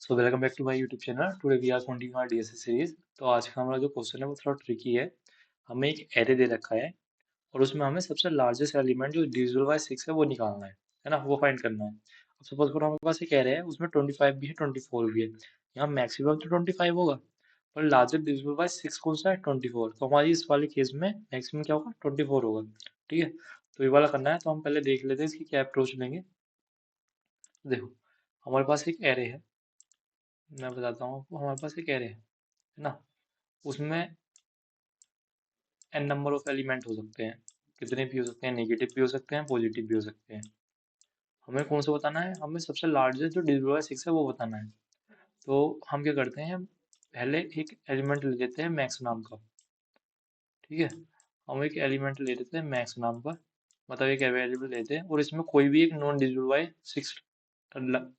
So welcome back to my YouTube channel. Today we are continuing our DSA series. तो आज का हमारा जो क्वेश्चन है वो थोड़ा ट्रिकी है। हमें एक एरे दे रखा है और उसमें हमें सबसे लार्जेस्ट एलिमेंट जो डिविजिबल बाय 6 है वो निकालना है ना, वो फाइंड करना है। अब सपोज करो हमारे पास एक एरे है, उसमें 25 भी है, 24 भी है। यहाँ मैक्सिमम तो 25 होगा, पर लार्जेस्ट डिविजिबल बाय 6 कौन सा है? 24। तो हमारी इस वाले केस में मैक्सिमम क्या होगा? 24 होगा। ठीक है, तो ये वाला करना है। तो हम पहले देख लेते हैं इसकी क्या अप्रोच लेंगे। देखो, हमारे पास एक एरे है, मैं बताता हूँ आपको। हमारे पास एक एरे है ना, उसमें n नंबर ऑफ एलिमेंट हो सकते हैं। कितने भी हो सकते हैं? नेगेटिव भी हो सकते हैं, पॉजिटिव भी हो सकते हैं। हमें कौन सा बताना है? हमें सबसे लार्जेस्ट जो डिविजिबल बाय 6 है वो बताना है। तो हम क्या करते हैं, पहले एक एलिमेंट ले लेते हैं मैक्स नाम का। ठीक है, हम एक एलिमेंट ले लेते हैं मैक्स नाम का, मतलब एक वेरिएबल लेते हैं और इसमें कोई भी एक नॉन डिविजिबल बाय 6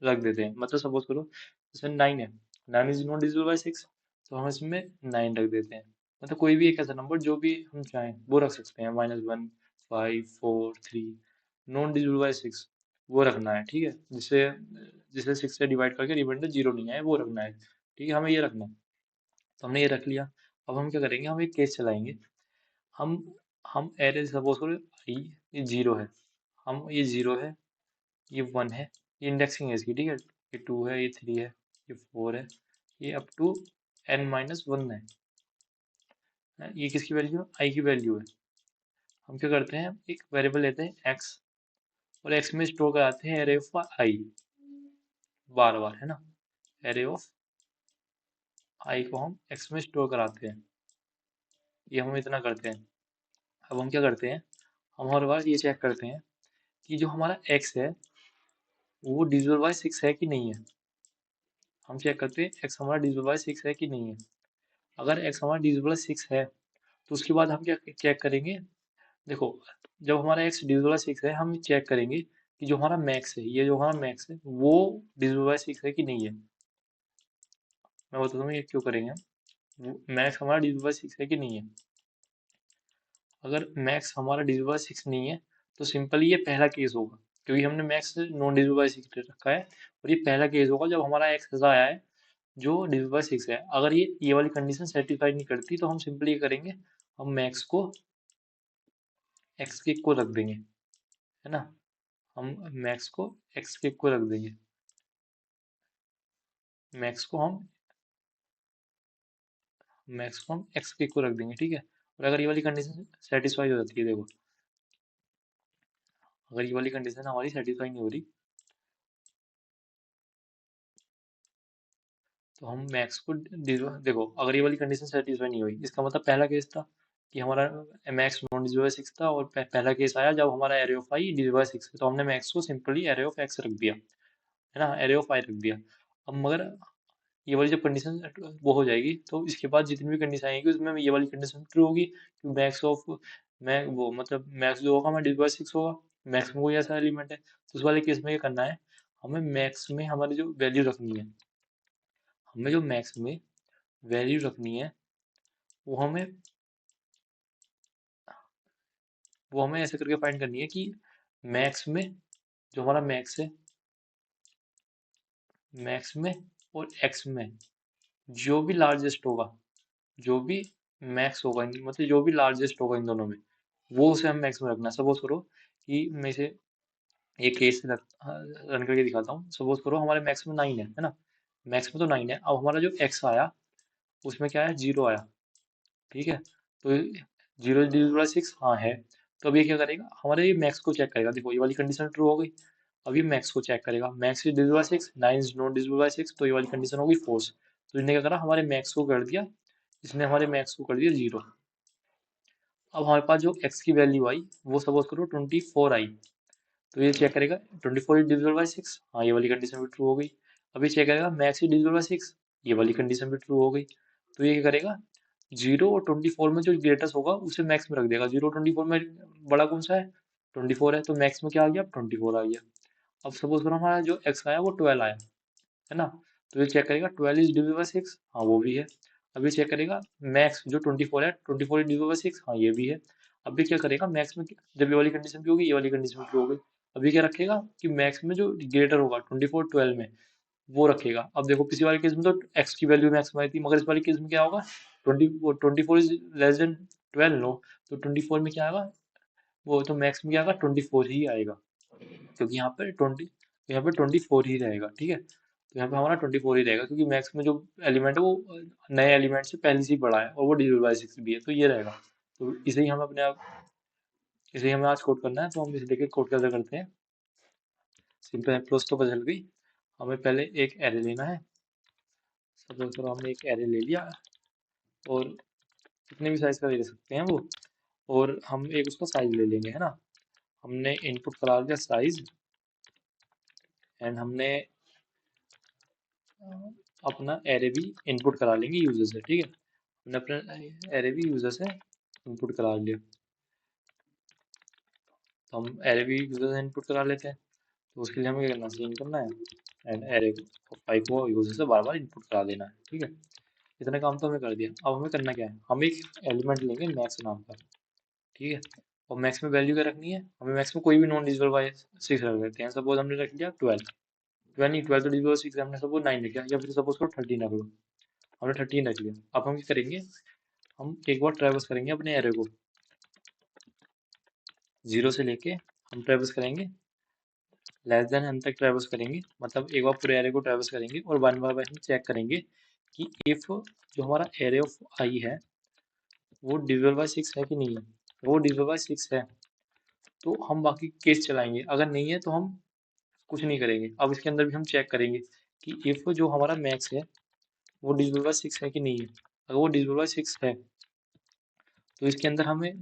रख देते हैं। मतलब सपोज करो इसमें 9 है, 9 इज नॉट डिविजिबल बाय 6, तो हम इसमें 9 रख देते हैं। मतलब कोई भी एक ऐसा नंबर जो भी हम चाहें वो रख सकते हैं। -1, 5, 4, 3, नॉन डिविजिबल बाय 6 वो रखना है। ठीक है, जिसे जिसे 6 से डिवाइड करके रिमाइंडर 0 नहीं आए वो रखना है। ठीक है, हमें ये रखना है। तो हमने ये रख लिया। अब हम क्या करेंगे, हम एक केस चलाएंगे। हम हम एरे सपोज करो i ये 0 है, हम ये 0 है, ये 1 है, ये इंडेक्सिंग है इसकी। ठीक है, ये 2 है, ये 3 है, ये 4 है, ये अप टू n-1 है। ये किसकी वैल्यू है? i की वैल्यू है। हम क्या करते हैं, एक वेरिएबल लेते हैं x और x में स्टोर कराते हैं एरे ऑफ i बार बार, है ना। एरे ऑफ i को हम x में स्टोर कराते हैं। ये हम इतना करते हैं। अब हम क्या करते हैं, हम हर बार ये चेक करते हैं कि जो हमारा x है वो डिविजिबल बाय 6 है कि नहीं है। हम चेक करते हैं x हमारा डिविजिबल बाय 6 है कि नहीं है। अगर x हमारा डिविजिबल बाय 6 है तो उसके बाद हम क्या चेक करेंगे। देखो, जब हमारा x डिविजिबल बाय 6 है, हम चेक करेंगे कि जो हमारा मैक्स है, ये जो हमारा मैक्स है वो डिविजिबल बाय 6 है कि नहीं है। मैं बताता हूँ ये क्यों करेंगे हम। मैक्स हमारा डिविजिबल बाय 6 है कि नहीं है। अगर मैक्स हमारा डिविजिबल बाय 6 नहीं है तो सिंपली ये पहला केस होगा, क्योंकि हमने मैक्स नॉन डिविजिबल बाय 6 रखा है। और ये पहला केस होगा जब हमारा एक्स ऐसा आया है जो डिविजिबल बाय 6 है। अगर ये वाली कंडीशन सेटिस्फाई नहीं करती तो हम सिंपली ये करेंगे, हम मैक्स को एक्स के इक्वल रख देंगे, है ना। हम मैक्स को एक्स के इक्वल रख देंगे। मैक्स को हम मैक्स को हम एक्स के इक्वल रख देंगे। ठीक है, और अगर ये वाली कंडीशन सेटिस्फाई हो जाती है, देखो अगर ये वाली कंडीशन हमारी सेटिस्फाई नहीं हो रही तो हम मैक्स को देखो, अगर ये वाली कंडीशन सेटिस्फाई नहीं हुई, इसका मतलब पहला केस था कि हमारा मैक्स नॉन डिविजिबल बाय 6 था, और पहला केस आया जब हमारा array of I divisible by 6 है, तो हमने मैक्स को सिंपली एरे ऑफ एक्स रख दिया, है ना, एरे ऑफ आई रख दिया। अब मगर ये वाली जब कंडीशन वो हो जाएगी तो इसके बाद जितनी भी कंडीशन आएगी उसमें ये वाली कंडीशन ट्रू होगी कि मैक्स ऑफ मैं वो मतलब मैक्स जो होगा हमारा डिविजिबल बाय 6 होगा। मैक्स में कोई ऐसा एलिमेंट है तो उस वाले केस में ये करना है, हमें मैक्स में हमारी जो वैल्यू रखनी है, हमें जो मैक्स में वैल्यू रखनी है वो हमें वो हमें ऐसे करके फाइंड करनी है कि मैक्स में जो हमारा मैक्स में और एक्स में जो भी लार्जेस्ट होगा, जो भी मैक्स होगा मतलब जो भी लार्जेस्ट होगा इन दोनों में, वो उसे हम मैक्स में रखना है। सपोज करो कि मैं इसे एक केस रन करके दिखाता हूँ। सपोज करो हमारे मैक्स में 9 है ना। मैक्स में तो 9 है। अब हमारा जो एक्स आया उसमें क्या है? 0 आया। ठीक है, तो 0 डिविजिबल बाय 6 हाँ है। तो अब ये क्या करेगा, हमारे ये मैक्स को चेक करेगा। देखो ये वाली कंडीशन ट्रू हो गई। अब ये मैक्स को चेक करेगा, max is divisible by 6, 9 is not divisible by 6, तो ये वाली कंडीशन होगी फॉल्स। तो इसने क्या करा, हमारे मैक्स को कर दिया, इसने हमारे मैक्स को कर दिया 0। अब हमारे पास जो x की वैल्यू आई वो सपोज करो 24 आई, तो ये चेक करेगा 24 इज डिविजिबल बाय 6, हाँ ये वाली कंडीशन भी ट्रू हो गई। अब ये चेक करेगा मैक्स इज डिविजिबल बाय 6, ये वाली कंडीशन भी ट्रू हो गई। तो ये क्या करेगा, 0 और 24 में जो ग्रेटेस्ट होगा उसे मैक्स में रख देगा। 0 24 में बड़ा कौन सा है? 24 है, तो मैक्स में क्या आ गया? 24 आ गया। अब सपोज करो हमारा जो x आया वो 12 आया, है ना। तो ये चेक करेगा 12 इज डिविजिबल बाय 6, हाँ वो भी है। अब ये चेक करेगा मैक्स जो 24 है, 24 इज डिविजिबल बाय 6, हाँ ये भी है। अब ये क्या करेगा मैक्स में, जब ये वाली कंडीशन भी होगी ये वाली कंडीशन भी ट्रू हो गई। अब ये क्या रखेगा कि मैक्स में जो ग्रेटर होगा 24 12 में, वो रखेगा। अब देखो पिछली वाले केस में तो x की वैल्यू मैक्सिमम आई थी, मगर इस वाले केस में क्या होगा, 24 इज लेस देन 12 नो, तो 24 में क्या आएगा, वो तो मैक्स में क्या आएगा, 24 ही आएगा, क्योंकि यहाँ पे 24 ही रहेगा, ठीक है। तो यहाँ पे हमारा 24 ही रहेगा, क्योंकि मैक्स में जो एलिमेंट है वो नए एलिमेंट से पहले से ही बड़ा है, और वो डिवाइड बाय 6 भी है, तो ये रहेगा। तो इसे ही हमें आज कोड करना है, तो हम इसे लेके कोड कैसे करते हैं। सिंपल अप्रोच तो बदल गई। हमें पहले एक एरे लेना है। सपोज करो हमने एक एरे ले लिया, और कितने भी साइज का ले सकते हैं वो, और हम एक उसका साइज ले लेंगे, है ना। हमने इनपुट करा दिया साइज, एंड हमने अपना एरे भी इनपुट करा लेंगे यूजर से, ठीक है। हमने अपना एरे भी यूजर से इनपुट करा लिया, तो हम एरे भी यूजर से इनपुट करा लेते हैं। तो उसके लिए हमें क्या करना है, सीन करना है, एंड एरे फाइव को यूजर से बार बार इनपुट करा देना है, ठीक है। इतना काम तो हमें कर दिया। अब हमें करना क्या है, हम एक एलिमेंट लेंगे मैक्स नाम का, ठीक है। और मैक्स में वैल्यू क्या रखनी है, हमें मैक्स में कोई भी नॉन डिविजिबल बाय 6 रख देते हैं। सपोज हमने रख लिया 12, 12 नहीं, 12 तो डिविजिबल 6, हमने सपोज 9 रख लिया, या फिर सपोज करो 13 रख लो, हमने 13 रख लिया। अब हम क्या करेंगे, हम एक बार ट्रेवर्स करेंगे अपने एरे को, 0 से लेके हम ट्रेवर्स करेंगे लेस देन n तक ट्रेवर्स करेंगे, मतलब एक बार पूरे एरे को ट्रेवर्स करेंगे, और वन बाय वन चेक करेंगे कि इफ जो हमारा एरे ऑफ आई है वो डिविजिबल बाय 6 है कि नहीं है। वो डिविजिबल बाय 6 है तो हम बाकी केस चलाएंगे, अगर नहीं है तो हम कुछ नहीं करेंगे। अब इसके अंदर भी हम चेक करेंगे कि इफ जो हमारा मैक्स है वो डिविजिबल बाय 6 है कि नहीं है। अगर वो डिविजिबल बाय 6 है तो इसके अंदर हमें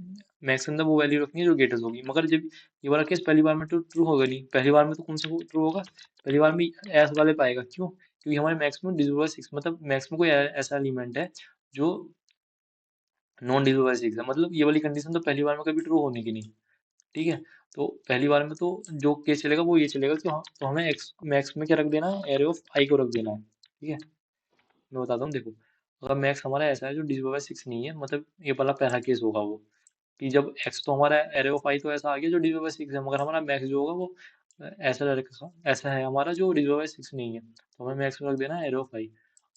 मैक्स के अंदर वो वैल्यू रखनी है जो ग्रेटेस्ट होगी। मगर जब ये वाला केस पहली बार में तो ट्रू होगा नहीं, पहली बार में तो कौन सा ट्रू होगा, पहली बार में एस वाले पाएगा। क्यों, क्योंकि हमारे मैक्स में डिविजिबल बाय 6, मतलब मैक्स में कोई ऐसा एलिमेंट है जो नॉन डिविजिबल बाय 6 है, मतलब ये वाली कंडीशन तो पहली बार में कभी ट्रू होने की नहीं, ठीक है। तो पहली बार में तो जो केस चलेगा वो ये चलेगा कि हाँ, तो हमें एक्स मैक्स में क्या रख देना है, एरे ऑफ आई को रख देना है, ठीक है। मैं बताता हूँ, देखो अगर मैक्स हमारा ऐसा है जो डिविजिबल बाय 6 नहीं है, मतलब ये वाला पहला केस होगा वो, कि जब एक्स तो हमारा एरे ऑफ आई तो ऐसा आ गया जो डिविजिबल बाय 6 है, मगर हमारा मैक्स जो होगा वो ऐसा है हमारा जो डिविजिबल बाय 6 नहीं है, तो हमें मैक्स में रख देना है एरे ऑफ आई।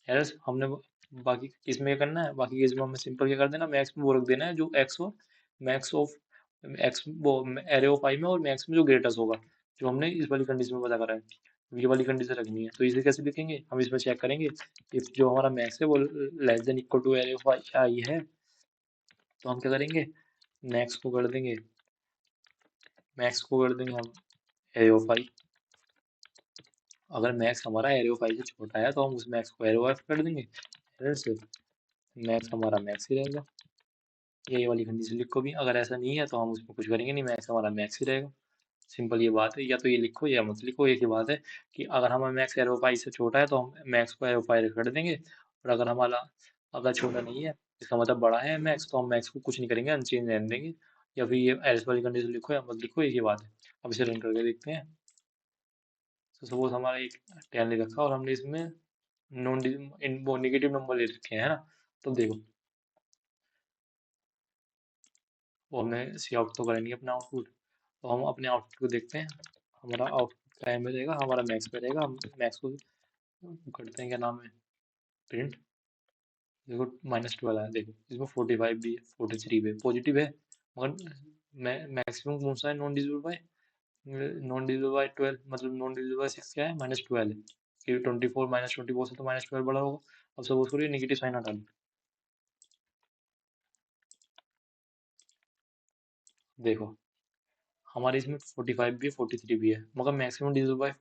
एरर्स हमने बाकी केस में क्या करना है, बाकी केस में हमें सिंपल क्या कर देना, मैक्स में वो रख देना है जो एक्स और मैक्स ऑफ एक्स वो एरे ऑफ आई में और मैक्स में जो ग्रेटेस्ट होगा, जो हमने इस वाली कंडीशन में पता करा है। ये वाली कंडीशन रखनी है, तो इसे कैसे लिखेंगे, हम इसमें चेक करेंगे इफ जो हमारा मैक्स है वो less than equal to array of i है, तो हम क्या करेंगे, मैक्स को कर देंगे हम एरे ऑफ आई। अगर मैक्स हमारा एरे ऑफ आई से छोटा है तो हम उस मैक्स को एरे ऑफ कर देंगे, एरर से मैक्स हमारा मैक्स ही रहेगा। ये वाली कंडीशन लिखो भी, अगर ऐसा नहीं है तो हम उसमें कुछ करेंगे नहीं, मैक्स हमारा मैक्स ही रहेगा। सिंपल ये बात है, या तो ये लिखो या मत लिखो, एक ही बात है कि अगर हमारा मैक्स एरो पाई से छोटा है तो हम मैक्स को एरो पाई कर देंगे, और अगर हमारा अगर छोटा नहीं है इसका मतलब बड़ा है मैक्स, तो हम मैक्स को कुछ नहीं करेंगे, अनचेंज रहने देंगे। या फिर ये एल्स वाली कंडीशन लिखो या मत लिखो, एक ही बात है। अब इसे रन करके देखते हैं। तो सपोज हमारा एक 10 ले रखा और हमने इसमें नॉन नेगेटिव नंबर ले रखे हैं, है ना। तो देखो वो हमने सी आउट तो करेंगे अपना आउटपुट, तो हम अपने आउटपुट को देखते हैं। हमारा आउटपुट क्या में रहेगा, हमारा मैक्स में रहेगा। हम मैक्स को करते हैं, क्या नाम है, प्रिंट। देखो -12 आया, देखो इसमें 45 भी है, 43 भी है, पॉजिटिव है, मगर मैक्सिमम कौन सा है, नॉन डिविजिबल बाय 12, मतलब नॉन डिविजिबल बाय 6 क्या है, -12 है, कि 24 -24 से तो -12 बड़ा होगा। अब सपोज करो ये नेगेटिव साइन हटा लो, देखो हमारे इसमें 45 भी है, 43 भी है, मगर मैक्सिमम डिविजिबल बाय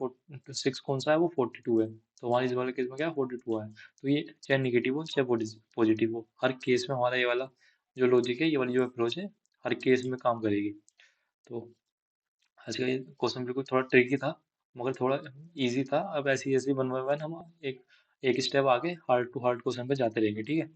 6 कौन सा है, वो 42 है। तो हमारे इस वाले केस में क्या है, 42 है। तो ये चाहे निगेटिव हो चाहे पॉजिटिव हो, हर केस में हमारा ये वाला जो लॉजिक है, ये वाली जो अप्रोच है, हर केस में काम करेगी। तो आज का ये क्वेश्चन बिल्कुल थोड़ा ट्रिकी था, मगर थोड़ा इजी था। अब ऐसे ऐसे वन बाय वन हम एक एक स्टेप आगे हार्ड टू हार्ड क्वेश्चन पे जाते रहेंगे, ठीक है।